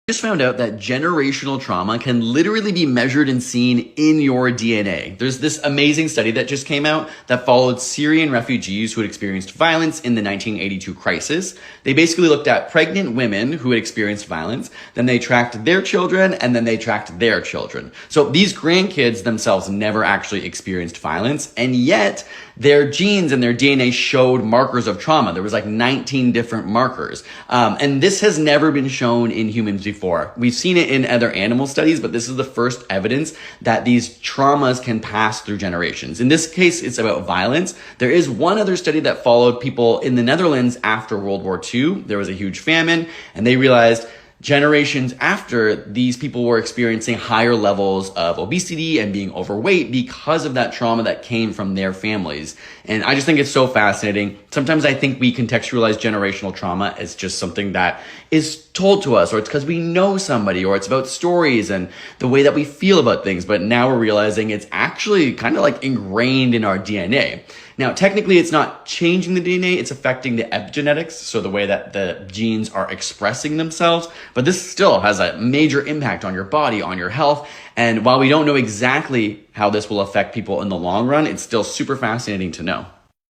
Just found out that generational trauma can literally be measured and seen in your DNA. There's this amazing study that just came out that followed Syrian refugees who had experienced violence in the 1982 crisis. They basically looked at pregnant women who had experienced violence, then they tracked their children, and then they tracked their children. So these grandkids themselves never actually experienced violence, and yet their genes and their DNA showed markers of trauma. There was like 19 different markers. And this has never been shown in humans before. We've seen it in other animal studies, but this is the first evidence that these traumas can pass through generations. In this case, it's about violence. There is one other study that followed people in the Netherlands after World War II. There was a huge famine, and they realized generations after, these people were experiencing higher levels of obesity and being overweight because of that trauma that came from their families. And I just think it's so fascinating. Sometimes I think we contextualize generational trauma as just something that is told to us, or it's because we know somebody, or it's about stories and the way that we feel about things. But now we're realizing it's actually kind of like ingrained in our DNA. Now, technically, it's not changing the DNA, it's affecting the epigenetics, so the way that the genes are expressing themselves. But this still has a major impact on your body, on your health. And while we don't know exactly how this will affect people in the long run, it's still super fascinating to know.